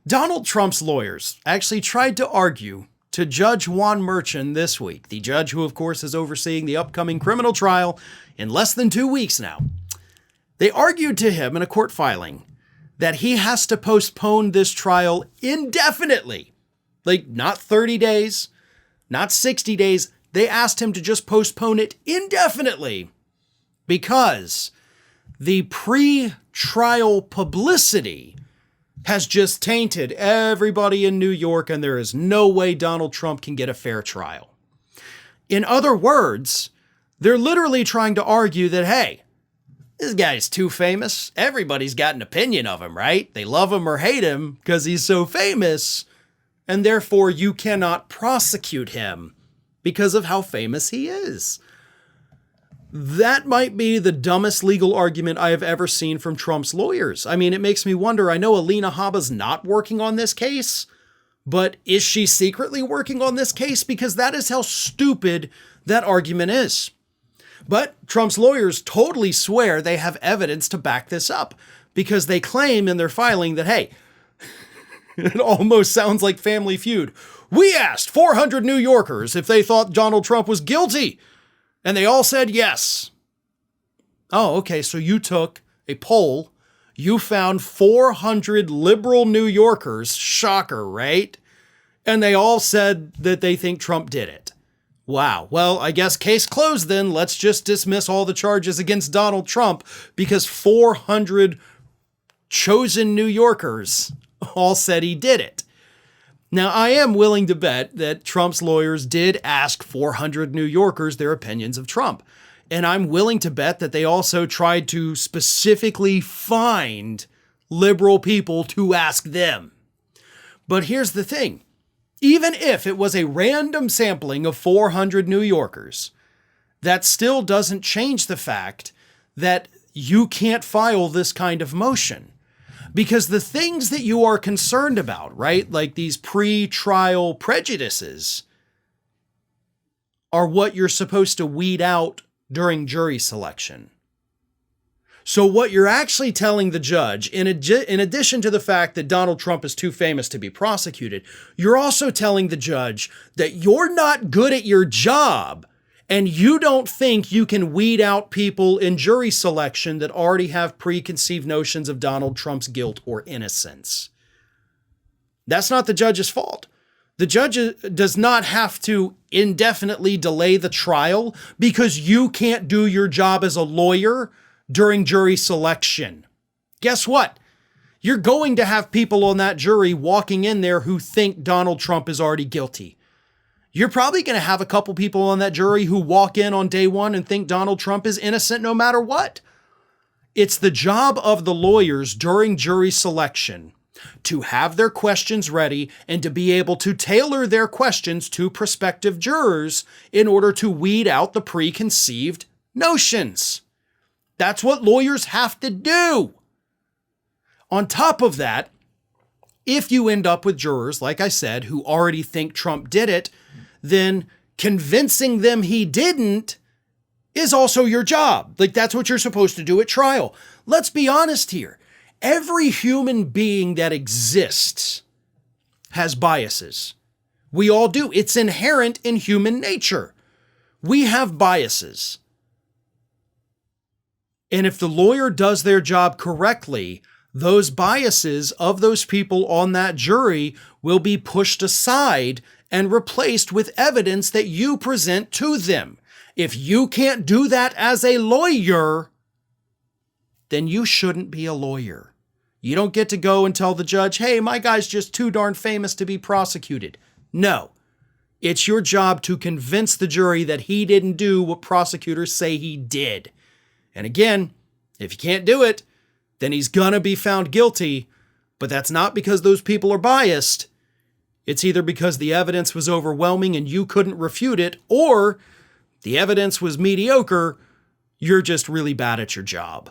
Donald Trump's lawyers actually tried to argue to Judge Juan Merchan this week, the judge who, of course, is overseeing the upcoming criminal trial in less than 2 weeks now. They argued to him in a court filing that he has to postpone this trial indefinitely. Like, not 30 days, not 60 days. They asked him to just postpone it indefinitely because the pre-trial publicity has just tainted everybody in New York, and there is no way Donald Trump can get a fair trial. In other words, they're literally trying to argue that, hey, this guy's too famous. Everybody's got an opinion of him, right? They love him or hate him because he's so famous, and therefore you cannot prosecute him because of how famous he is. That might be the dumbest legal argument I have ever seen from Trump's lawyers. I mean, it makes me wonder. I know Alina Habba's not working on this case, but is she secretly working on this case? Because that is how stupid that argument is. But Trump's lawyers totally swear they have evidence to back this up because they claim in their filing that, hey, it almost sounds like Family Feud. We asked 400 New Yorkers if they thought Donald Trump was guilty, and they all said yes. Oh, okay, so you took a poll. You found 400 liberal New Yorkers. Shocker, right? And they all said that they think Trump did it. Wow. Well, I guess case closed then. Let's just dismiss all the charges against Donald Trump because 400 chosen New Yorkers all said he did it. Now, I am willing to bet that Trump's lawyers did ask 400 New Yorkers their opinions of Trump. And I'm willing to bet that they also tried to specifically find liberal people to ask them. But here's the thing. Even if it was a random sampling of 400 New Yorkers, that still doesn't change the fact that you can't file this kind of motion. Because the things that you are concerned about, right, like these pre-trial prejudices, are what you're supposed to weed out during jury selection. So what you're actually telling the judge, in addition to the fact that Donald Trump is too famous to be prosecuted, you're also telling the judge that you're not good at your job and you don't think you can weed out people in jury selection that already have preconceived notions of Donald Trump's guilt or innocence. That's not the judge's fault. The judge does not have to indefinitely delay the trial because you can't do your job as a lawyer during jury selection. Guess what? You're going to have people on that jury walking in there who think Donald Trump is already guilty. You're probably going to have a couple people on that jury who walk in on day one and think Donald Trump is innocent no matter what. It's the job of the lawyers during jury selection to have their questions ready and to be able to tailor their questions to prospective jurors in order to weed out the preconceived notions. That's what lawyers have to do. On top of that, if you end up with jurors, like I said, who already think Trump did it, then convincing them he didn't is also your job. Like, that's what you're supposed to do at trial. Let's be honest here. Every human being that exists has biases. We all do. It's inherent in human nature. We have biases. And if the lawyer does their job correctly, those biases of those people on that jury will be pushed aside and replaced with evidence that you present to them. If you can't do that as a lawyer, then you shouldn't be a lawyer. You don't get to go and tell the judge, hey, my guy's just too darn famous to be prosecuted. No, it's your job to convince the jury that he didn't do what prosecutors say he did. And again, if you can't do it, then he's gonna be found guilty, but that's not because those people are biased. It's either because the evidence was overwhelming and you couldn't refute it, or the evidence was mediocre, you're just really bad at your job.